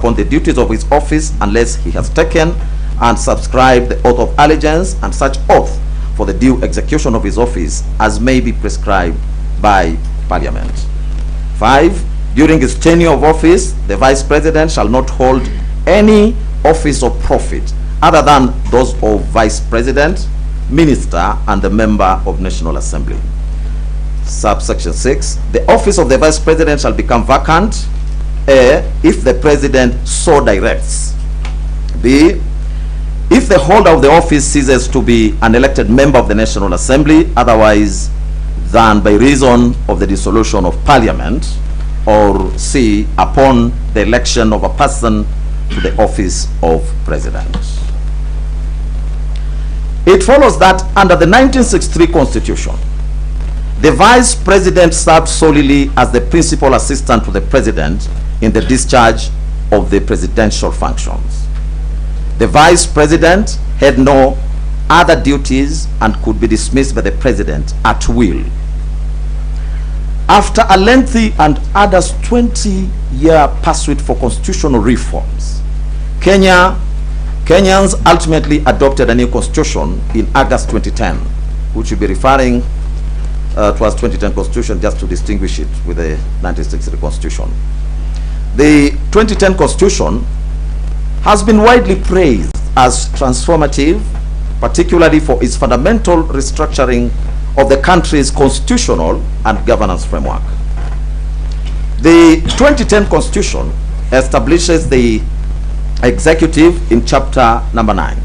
upon the duties of his office unless he has taken and subscribed the oath of allegiance and such oath for the due execution of his office as may be prescribed by Parliament. 5. During his tenure of office, the Vice President shall not hold any office of profit other than those of Vice President, Minister, and the Member of National Assembly. Subsection 6. The office of the Vice President shall become vacant A. If the President so directs. B. If the holder of the office ceases to be an elected member of the National Assembly otherwise than by reason of the dissolution of Parliament, or C. Upon the election of a person to the office of President. It follows that under the 1963 Constitution, the Vice President served solely as the principal assistant to the President in the discharge of the presidential functions. The Vice President had no other duties and could be dismissed by the President at will. After a lengthy and others 20-year pursuit for constitutional reforms, Kenyans ultimately adopted a new constitution in August 2010, which we'll be referring to as 2010 Constitution just to distinguish it with the 1963 Constitution. The 2010 Constitution has been widely praised as transformative, particularly for its fundamental restructuring of the country's constitutional and governance framework. The 2010 Constitution establishes the executive in chapter number 9.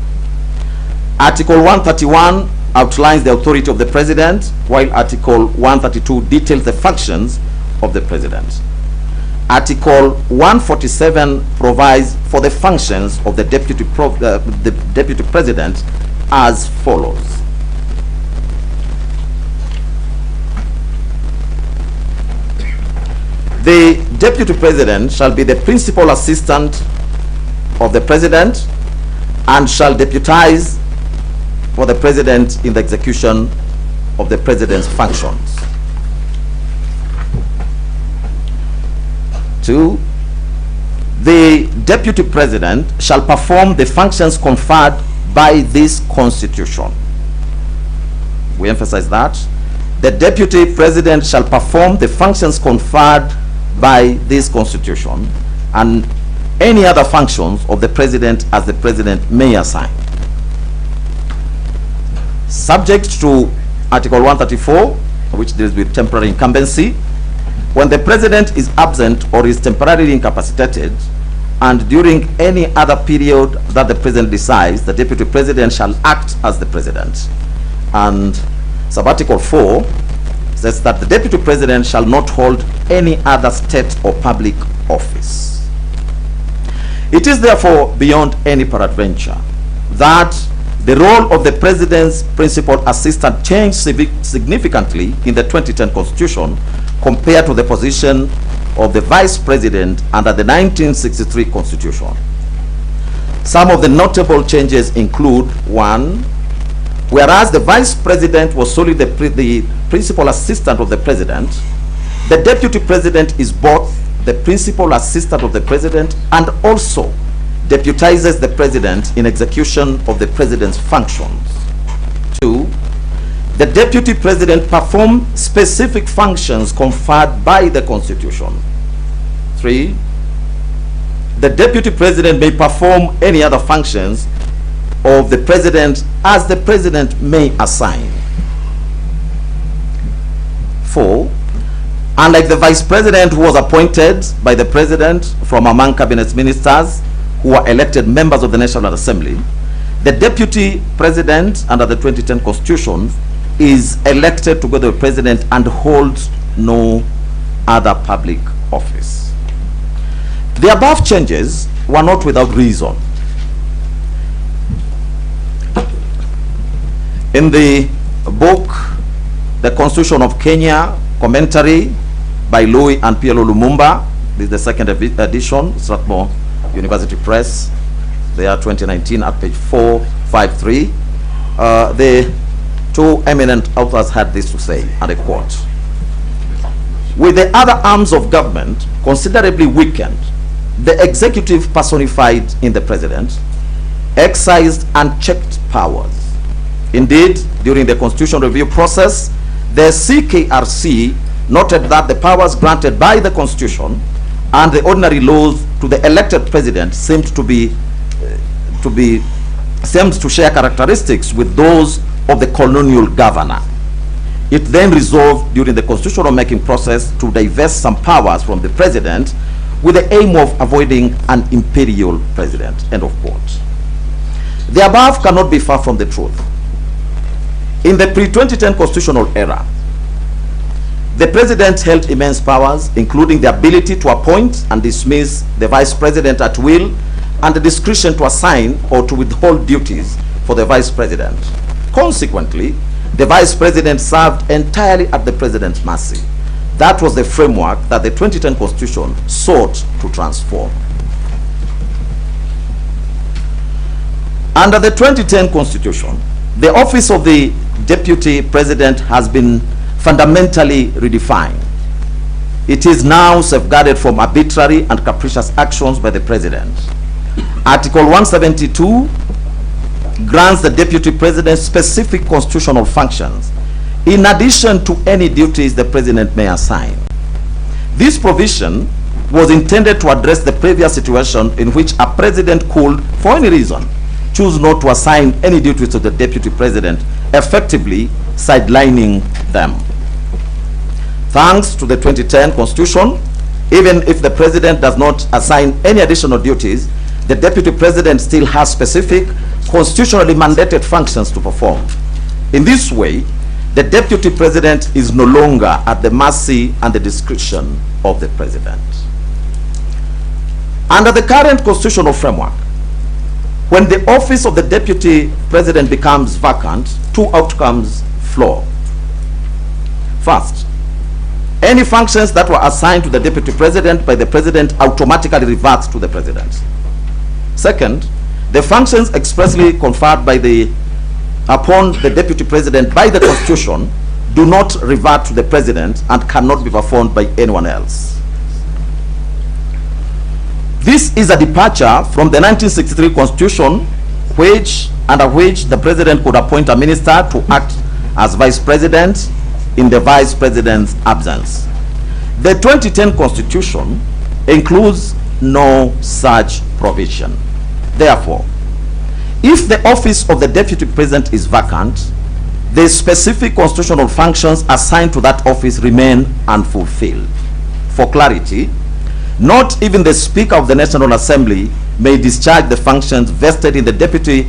Article 131 outlines the authority of the President, while Article 132 details the functions of the President. Article 147 provides for the functions of the Deputy President as follows. The Deputy President shall be the principal assistant of the President and shall deputize for the President in the execution of the President's functions. 2. The Deputy President shall perform the functions conferred by this Constitution. We emphasize that. The Deputy President shall perform the functions conferred by this Constitution and any other functions of the President as the President may assign. Subject to Article 134, which deals with temporary incumbency, when the President is absent or is temporarily incapacitated, and during any other period that the President decides, the Deputy President shall act as the President. And Sub-Article 4 says that the Deputy President shall not hold any other state or public office. It is therefore beyond any peradventure that the role of the President's principal assistant changed significantly in the 2010 Constitution compared to the position of the Vice President under the 1963 Constitution. Some of the notable changes include: 1. Whereas the Vice President was solely the principal assistant of the President, the Deputy President is both the principal assistant of the President and also deputizes the President in execution of the President's functions. 2. The Deputy President performs specific functions conferred by the Constitution. 3. The Deputy President may perform any other functions of the President as the President may assign. 4. Unlike the Vice President, who was appointed by the President from among Cabinet ministers who are elected members of the National Assembly, the Deputy President under the 2010 Constitution is elected together with the President and holds no other public office. The above changes were not without reason. In the book, The Constitution of Kenya, commentary by Louis and P.L. Lumumba, this is the second edition, Strathmore University Press, they are 2019 at page 453. The two eminent authors had this to say, and I quote: "With the other arms of government considerably weakened the executive personified in the president exercised unchecked powers. Indeed, during the constitution review process, the CKRC noted that the powers granted by the constitution and the ordinary laws to the elected president seemed to share characteristics with those of the colonial governor. It then resolved during the constitutional making process to divest some powers from the president with the aim of avoiding an imperial president. End of quote. The above cannot be far from the truth. In the pre-2010 constitutional era, the president held immense powers, including the ability to appoint and dismiss the vice president at will, and the discretion to assign or to withhold duties for the vice president. Consequently, the vice president served entirely at the president's mercy. That was the framework that the 2010 constitution sought to transform. Under the 2010 constitution, the office of the deputy president has been fundamentally redefined. It is now safeguarded from arbitrary and capricious actions by the president. Article 172 grants the deputy president specific constitutional functions in addition to any duties the president may assign. This provision was intended to address the previous situation in which a president could, for any reason, choose not to assign any duties to the deputy president, effectively sidelining them. Thanks to the 2010 constitution, even if the president does not assign any additional duties, the deputy president still has specific constitutionally mandated functions to perform. In this way, the deputy president is no longer at the mercy and the discretion of the president. Under the current constitutional framework, when the office of the deputy president becomes vacant, two outcomes flow. First, any functions that were assigned to the deputy president by the president automatically revert to the president. Second, the functions expressly conferred upon the deputy president by the constitution do not revert to the president and cannot be performed by anyone else. This is a departure from the 1963 constitution, under which the president could appoint a minister to act as vice president in the vice president's absence. The 2010 constitution includes no such provision. Therefore, if the office of the deputy president is vacant, the specific constitutional functions assigned to that office remain unfulfilled. For clarity, not even the Speaker of the National Assembly may discharge the functions vested in the deputy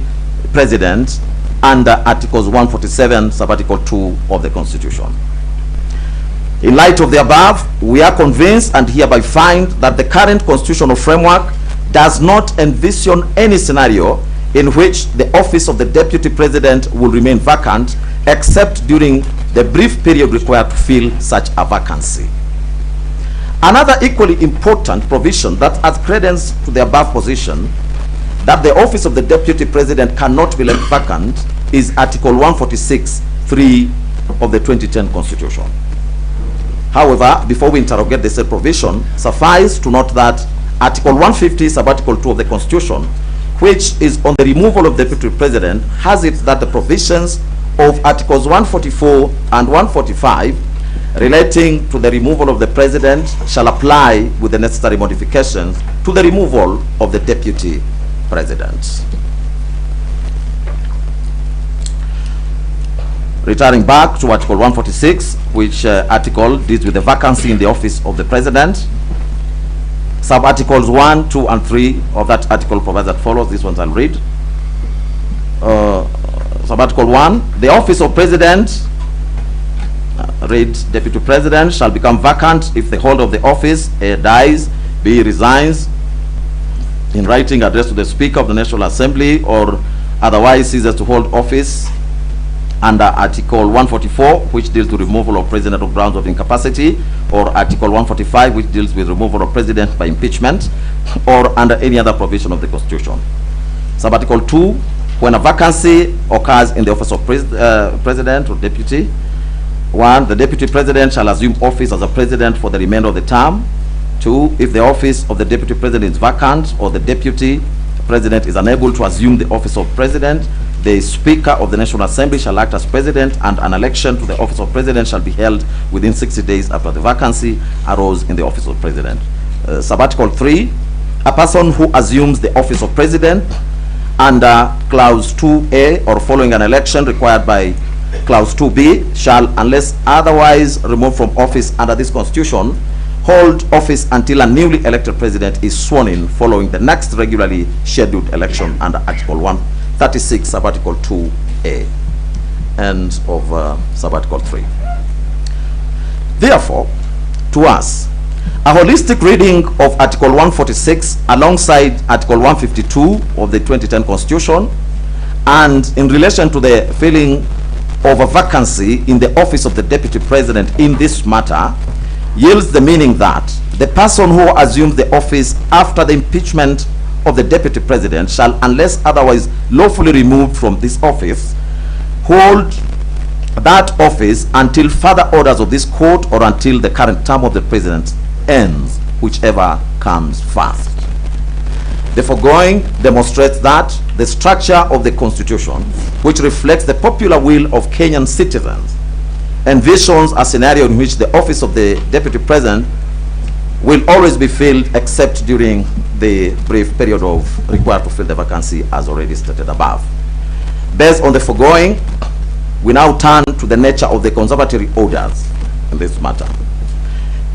president under Articles 147, Subarticle 2 of the Constitution. In light of the above, we are convinced and hereby find that the current constitutional framework does not envision any scenario in which the office of the deputy president will remain vacant, except during the brief period required to fill such a vacancy. Another equally important provision that adds credence to the above position, that the office of the deputy president cannot be left vacant, is Article 146(3) of the 2010 Constitution. However, before we interrogate the said provision, suffice to note that Article 150, Subarticle 2 of the Constitution, which is on the removal of the deputy president, has it that the provisions of Articles 144 and 145 relating to the removal of the president shall apply with the necessary modifications to the removal of the deputy president. Returning back to Article 146, which article deals with the vacancy in the office of the president. Sub-articles 1, 2, and 3 of that article provides that follows. These ones I'll read. Sub-article 1, the office of president, read deputy president, shall become vacant if the holder of the office A, dies, B, resigns in writing addressed to the Speaker of the National Assembly, or otherwise ceases to hold office under Article 144, which deals with removal of president on grounds of incapacity, or Article 145, which deals with removal of president by impeachment, or under any other provision of the Constitution. Sub-article 2, when a vacancy occurs in the office of president or deputy, 1, the deputy president shall assume office as a president for the remainder of the term. 2, if the office of the deputy president is vacant or the deputy president is unable to assume the office of president, the Speaker of the National Assembly shall act as president, and an election to the office of president shall be held within 60 days after the vacancy arose in the office of president. Subarticle 3, a person who assumes the office of president under clause 2A or following an election required by clause 2B shall, unless otherwise removed from office under this constitution, hold office until a newly elected president is sworn in following the next regularly scheduled election under Article 136, Subarticle 2A. End of Subarticle 3. Therefore, to us, a holistic reading of Article 146 alongside Article 152 of the 2010 Constitution, and in relation to the filling of a vacancy in the office of the Deputy President in this matter, yields the meaning that the person who assumes the office after the impeachment of the Deputy President shall, unless otherwise lawfully removed from this office, hold that office until further orders of this court or until the current term of the President ends, whichever comes first. The foregoing demonstrates that the structure of the Constitution, which reflects the popular will of Kenyan citizens, envisions a scenario in which the office of the Deputy President will always be filled except during the brief period of required to fill the vacancy as already stated above. Based on the foregoing, we now turn to the nature of the conservatory orders in this matter.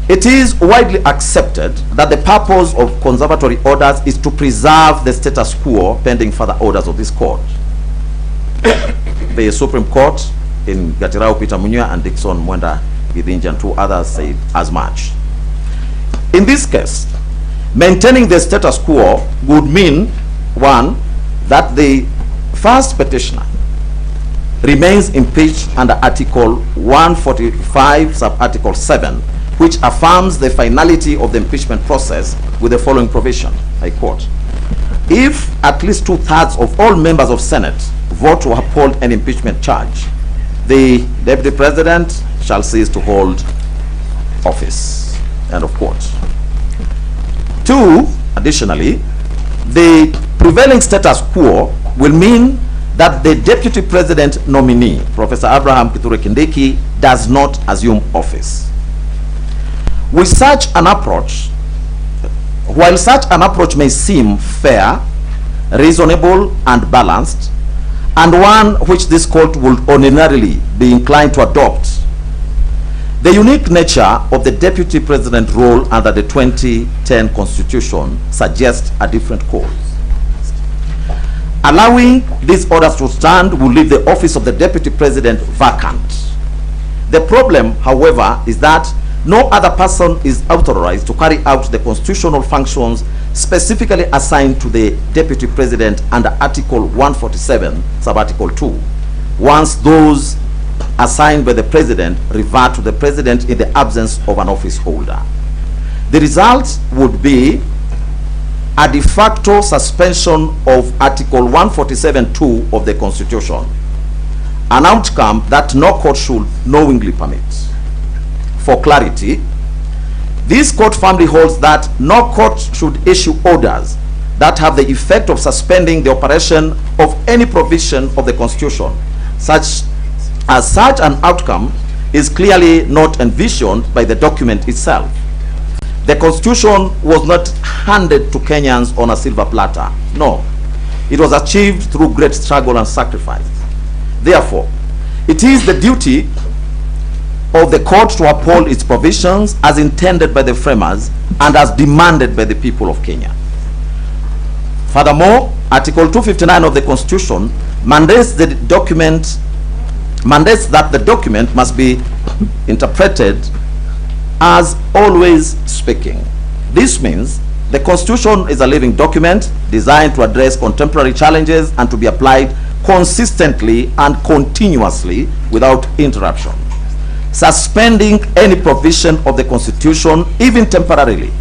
It is widely accepted that the purpose of conservatory orders is to preserve the status quo pending further orders of this court. The Supreme Court in Gatirao Peter Munywa and Dixon Mwenda Githinji and 2 others said as much. In this case, maintaining the status quo would mean, 1, that the first petitioner remains impeached under Article 145, Subarticle 7, which affirms the finality of the impeachment process with the following provision. I quote, if at least 2/3 of all members of Senate vote to uphold an impeachment charge, the Deputy President shall cease to hold office. End of quote. 2, additionally, the prevailing status quo will mean that the Deputy President nominee, Professor Abraham Kithure Kindiki, does not assume office. With such an approach, while such an approach may seem fair, reasonable, and balanced, and one which this court would ordinarily be inclined to adopt, the unique nature of the Deputy President role under the 2010 Constitution suggests a different course. Allowing these orders to stand will leave the office of the Deputy President vacant. The problem, however, is that no other person is authorized to carry out the constitutional functions specifically assigned to the Deputy President under Article 147, Subarticle 2, once those assigned by the President revert to the President in the absence of an office holder. The result would be a de facto suspension of Article 147(2) of the Constitution, an outcome that no court should knowingly permit. For clarity, this court firmly holds that no court should issue orders that have the effect of suspending the operation of any provision of the Constitution, such an outcome is clearly not envisioned by the document itself. The Constitution was not handed to Kenyans on a silver platter. No, it was achieved through great struggle and sacrifice. Therefore, it is the duty of the court to uphold its provisions as intended by the framers and as demanded by the people of Kenya. Furthermore, Article 259 of the Constitution mandates that the document must be interpreted as always speaking. This means the Constitution is a living document designed to address contemporary challenges and to be applied consistently and continuously without interruption. Suspending any provision of the Constitution, even temporarily,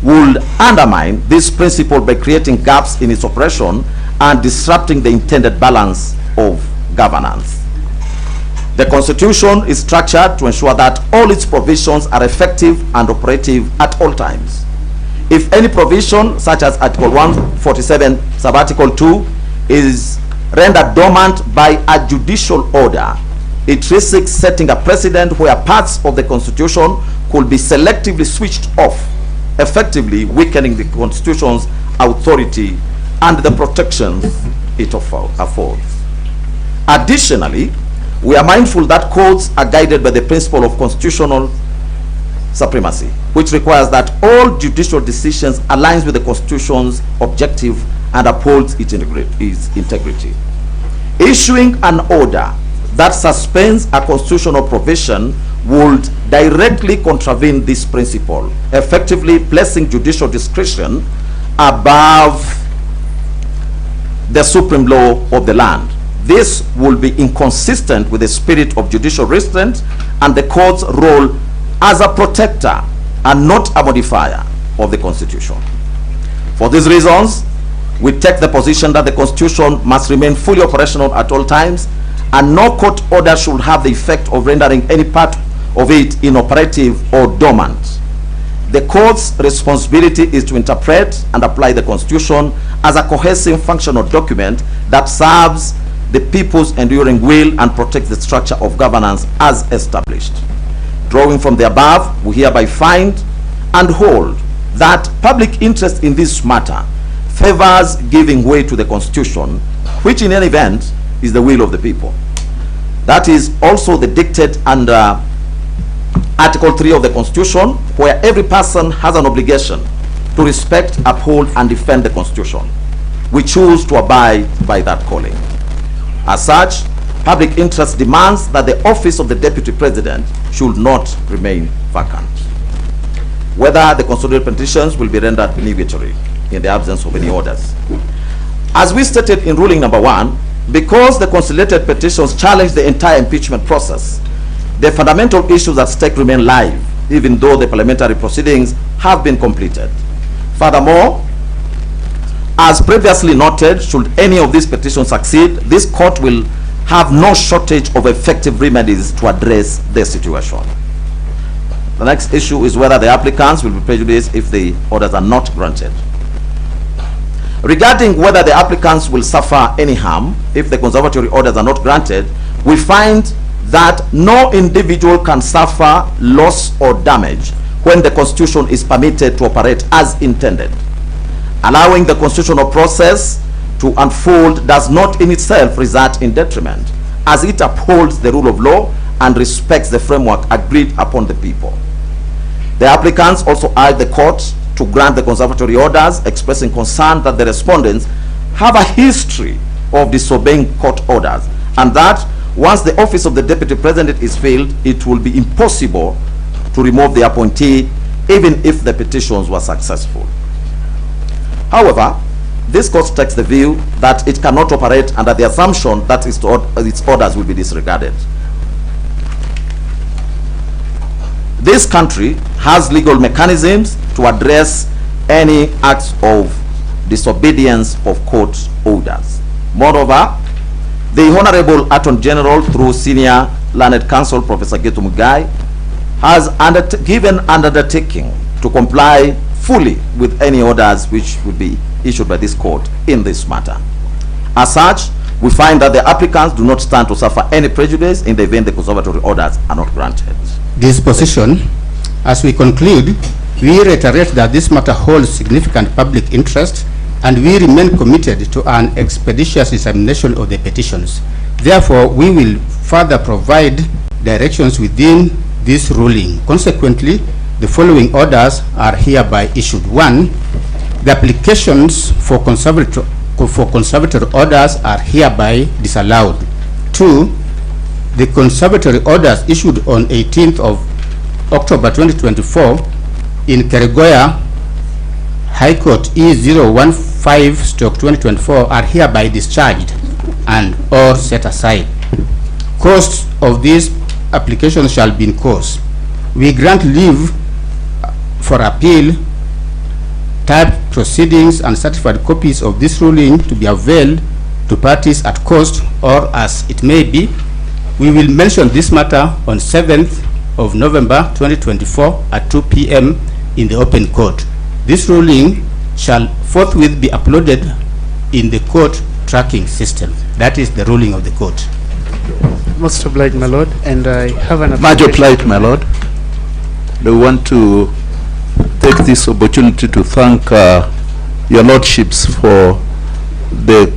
would undermine this principle by creating gaps in its operation and disrupting the intended balance of governance. The Constitution is structured to ensure that all its provisions are effective and operative at all times. If any provision, such as Article 147, Sub-Article 2, is rendered dormant by a judicial order, it risks setting a precedent where parts of the Constitution could be selectively switched off, effectively weakening the Constitution's authority and the protections it affords. Additionally, we are mindful that courts are guided by the principle of constitutional supremacy, which requires that all judicial decisions align with the Constitution's objective and upholds its integrity. Issuing an order that suspends a constitutional provision would directly contravene this principle, effectively placing judicial discretion above the supreme law of the land. This will be inconsistent with the spirit of judicial restraint and the court's role as a protector and not a modifier of the Constitution. For these reasons, we take the position that the Constitution must remain fully operational at all times, and no court order should have the effect of rendering any part of it inoperative or dormant. The court's responsibility is to interpret and apply the Constitution as a cohesive functional document that serves the people's enduring will and protects the structure of governance as established. Drawing from the above, we hereby find and hold that public interest in this matter favors giving way to the Constitution, which in any event is the will of the people. That is also the dictate under Article 3 of the Constitution, where every person has an obligation to respect, uphold, and defend the Constitution. We choose to abide by that calling. As such, public interest demands that the office of the Deputy President should not remain vacant. Whether the consolidated petitions will be rendered nugatory in the absence of any orders. As we stated in ruling number 1, because the consolidated petitions challenge the entire impeachment process, the fundamental issues at stake remain live, even though the parliamentary proceedings have been completed. Furthermore, as previously noted, should any of these petitions succeed, this court will have no shortage of effective remedies to address the situation. The next issue is whether the applicants will be prejudiced if the orders are not granted. Regarding whether the applicants will suffer any harm if the conservatory orders are not granted, we find that no individual can suffer loss or damage when the Constitution is permitted to operate as intended. Allowing the constitutional process to unfold does not in itself result in detriment, as it upholds the rule of law and respects the framework agreed upon the people. The applicants also urge the court to grant the conservatory orders, expressing concern that the respondents have a history of disobeying court orders, and that once the office of the Deputy President is filled, it will be impossible to remove the appointee even if the petitions were successful. However, this court takes the view that it cannot operate under the assumption that its orders will be disregarded. This country has legal mechanisms to address any acts of disobedience of court orders. Moreover, the Honorable Attorney General, through Senior Learned Counsel Professor Getu Mugai, has given an undertaking to comply fully with any orders which would be issued by this court in this matter. As such, we find that the applicants do not stand to suffer any prejudice in the event the conservatory orders are not granted. Disposition. As we conclude, we reiterate that this matter holds significant public interest and we remain committed to an expeditious examination of the petitions. Therefore, we will further provide directions within this ruling. Consequently, the following orders are hereby issued. 1. The applications for conservatory orders are hereby disallowed. 2. The conservatory orders issued on 18th of October 2024 in Keregoya High Court E015/2024 are hereby discharged and or set aside. Costs of these applications shall be in course. We grant leave for appeal, typed proceedings and certified copies of this ruling to be availed to parties at cost or as it may be. We will mention this matter on 7th of November 2024 at 2 p.m. in the open court. This ruling shall forthwith be uploaded in the court tracking system. That is the ruling of the court. Most obliged, my lord, and I have an Much obliged, my lord. We want to take this opportunity to thank your lordships for the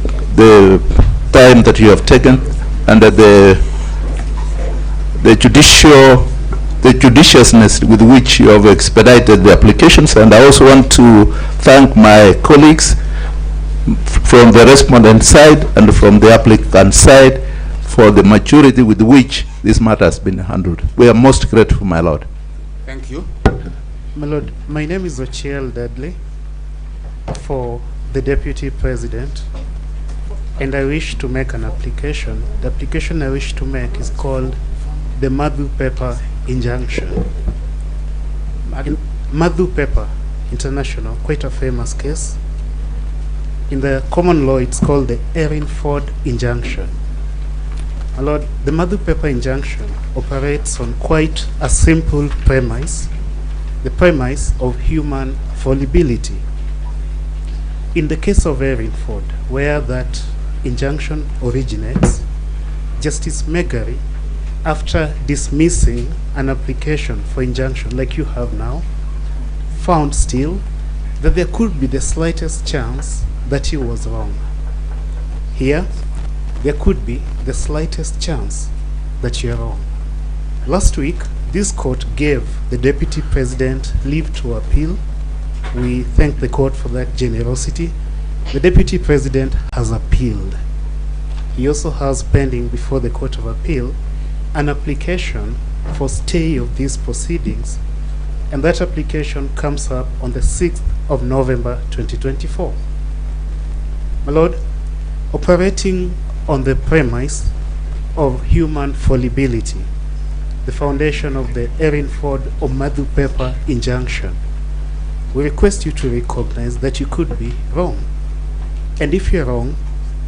time that you have taken and the judiciousness with which you have expedited the applications. And I also want to thank my colleagues from the respondent side and from the applicant side for the maturity with which this matter has been handled. We are most grateful, my lord. Thank you. My lord, my name is Ochiel Dudley for the Deputy President, and I wish to make an application. The application I wish to make is called the Madhu Pepper Injunction. Madhu Pepper International, quite a famous case. In the common law, it's called the Erinford Injunction. My lord, the Madhu Pepper Injunction operates on quite a simple premise, the premise of human fallibility. In the case of Erinford, where that injunction originates, Justice Megari, after dismissing an application for injunction like you have now, found still that there could be the slightest chance that he was wrong. Here, there could be the slightest chance that you are wrong. Last week, this court gave the Deputy President leave to appeal. We thank the court for that generosity. The Deputy President has appealed. He also has pending before the Court of Appeal an application for stay of these proceedings, and that application comes up on the 6th of November 2024. My lord, operating on the premise of human fallibility, the foundation of the Erinford or Madhu Pepper injunction, we request you to recognize that you could be wrong. And if you're wrong,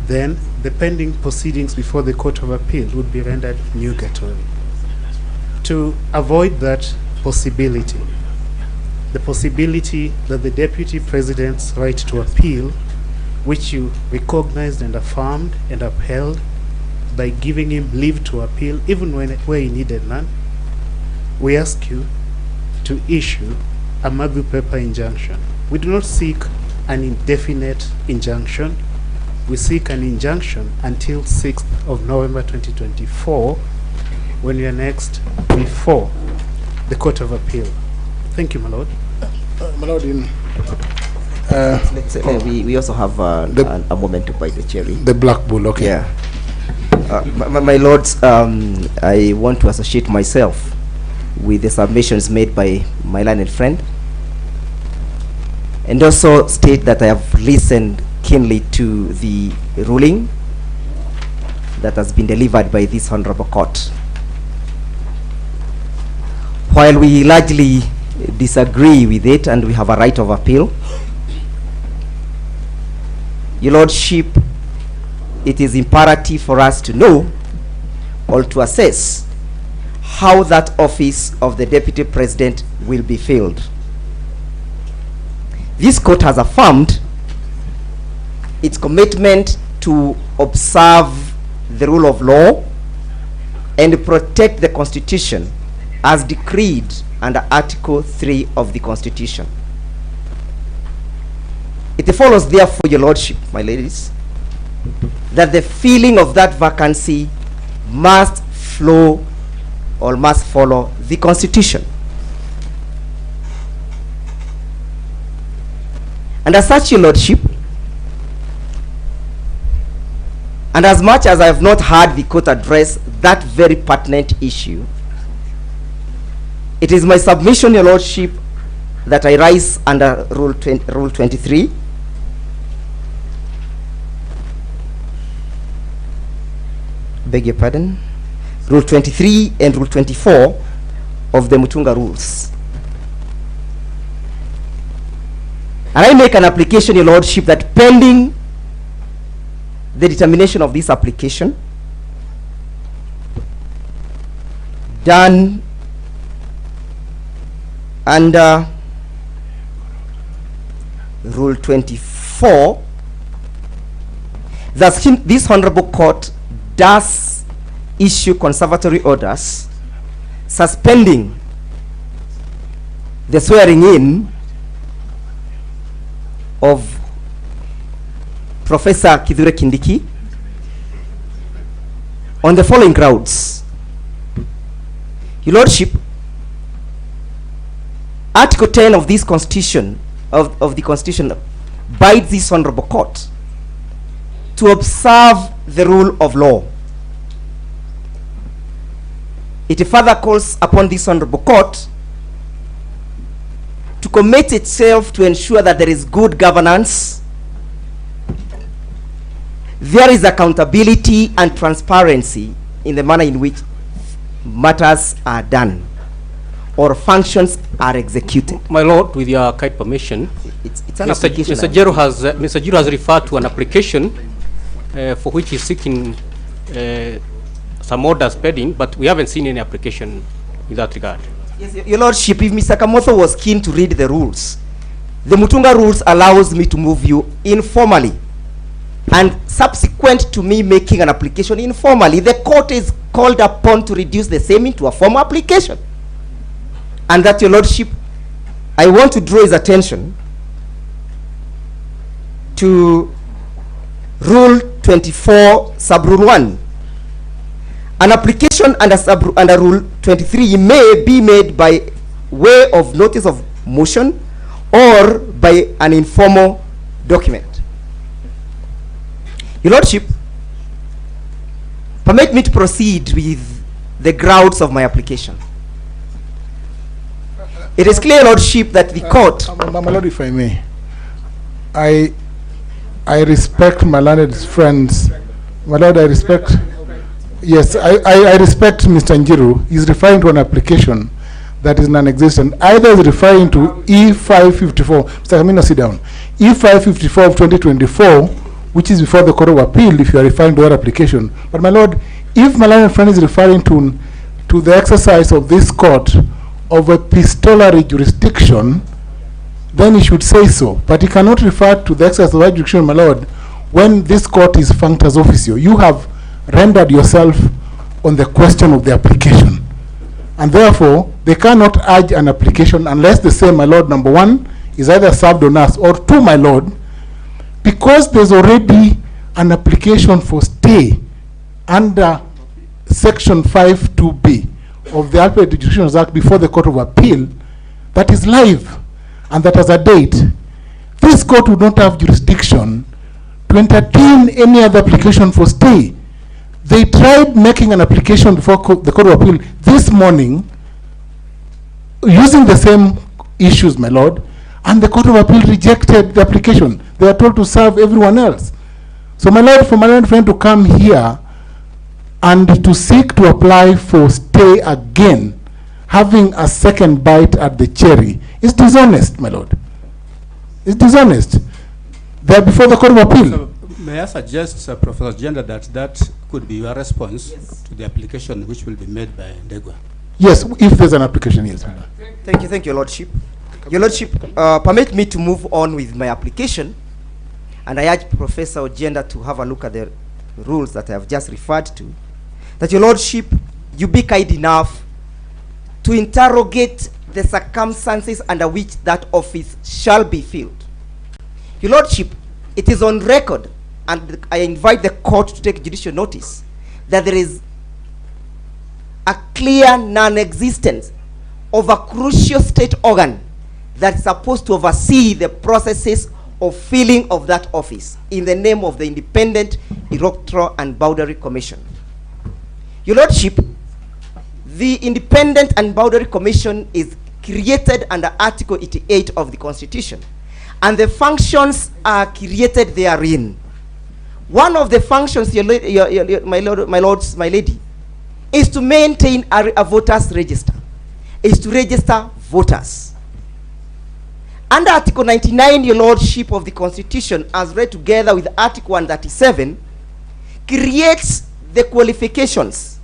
then the pending proceedings before the Court of Appeal would be rendered nugatory. To avoid that possibility, the possibility that the Deputy President's right to appeal, which you recognized and affirmed and upheld by giving him leave to appeal even where he needed none, we ask you to issue a Madhu Pepper injunction. We do not seek an indefinite injunction. We seek an injunction until 6th of November 2024, when we are next before the Court of Appeal. Thank you, my lord. My lord, we also have a moment to buy the cherry. The Black Bull, okay. Yeah. My lords, I want to associate myself with the submissions made by my learned friend, and also state that I have listened keenly to the ruling that has been delivered by this honorable court. While we largely disagree with it and we have a right of appeal, your lordship, it is imperative for us to know or to assess how that office of the Deputy President will be filled. This court has affirmed its commitment to observe the rule of law and protect the Constitution as decreed under Article 3 of the Constitution. It follows, therefore, your lordship, my ladies, that the filling of that vacancy must flow or must follow the Constitution. And as such, your lordship, and as much as I have not heard the court address that very pertinent issue, it is my submission, your lordship, that I rise under Rule 23, beg your pardon, Rule 23 and Rule 24 of the Mutunga rules. And I make an application, your lordship, that pending the determination of this application done under Rule 24, thus this Honorable Court does issue conservatory orders suspending the swearing in of Professor Kindiki on the following grounds. Your Lordship, Article 10 of this Constitution, of the Constitution, bids this Honorable Court to observe the rule of law. It further calls upon this Honorable Court to commit itself to ensure that there is good governance, there is accountability and transparency in the manner in which matters are done or functions are executed. My Lord, with your kind permission, it's an application. Mr. Jero has referred to an application for which he's seeking some orders pending, but we haven't seen any application in that regard. Yes, Your Lordship, if Mr. Kamotho was keen to read the rules, the Mutunga rules allows me to move you informally, and subsequent to me making an application informally, the court is called upon to reduce the same into a formal application. And that, Your Lordship, I want to draw his attention to Rule 24, Sub-Rule 1. An application under Rule 23 may be made by way of notice of motion or by an informal document. Your Lordship, permit me to proceed with the grounds of my application. It is clear, Lordship, that the court... My Lord, if I may, I respect my learned friends. My Lord, I respect... Yes, I respect Mr. Njiru. He's referring to an application that is non-existent. Either is referring to E554. Mr. Kamino, sit down. E554 of 2024, which is before the Court of Appeal, if you are referring to that application. But my Lord, if my learned friend is referring to the exercise of this court of epistolary jurisdiction, then he should say so. But he cannot refer to the exercise of that jurisdiction, my Lord, when this court is functus officio. You have rendered yourself on the question of the application. And therefore, they cannot urge an application unless they say, my Lord, number one, is either served on us, or two, my Lord, because there's already an application for stay under Section 5(2)(b) of the Appellate Jurisdictions Act before the Court of Appeal that is live and that has a date. This court would not have jurisdiction to entertain any other application for stay. They tried making an application before the Court of Appeal this morning using the same issues, my Lord, and the Court of Appeal rejected the application. They are told to serve everyone else. So, my Lord, for my learned friend to come here and to seek to apply for stay again, having a second bite at the cherry, is dishonest, my Lord. It's dishonest. They are before the Court of Appeal. So, may I suggest, Professor Gender, that could be your response to the application which will be made by Ndegwa? Yes, if there's an application, yes. Thank you, Your Lordship. Your Lordship, permit me to move on with my application, and I urge Professor Ogenda to have a look at the rules that I have just referred to. That, Your Lordship, you be kind enough to interrogate the circumstances under which that office shall be filled. Your Lordship, it is on record, and I invite the court to take judicial notice, that there is a clear non-existence of a crucial state organ that is supposed to oversee the processes of filling of that office in the name of the Independent Electoral and Boundary Commission. Your Lordship, the Independent and Boundary Commission is created under Article 88 of the Constitution, and the functions are created therein. One of the functions, my lady, is to maintain a voters register, is to register voters. Under Article 99, Your Lordship, of the Constitution, as read together with Article 137, creates the qualifications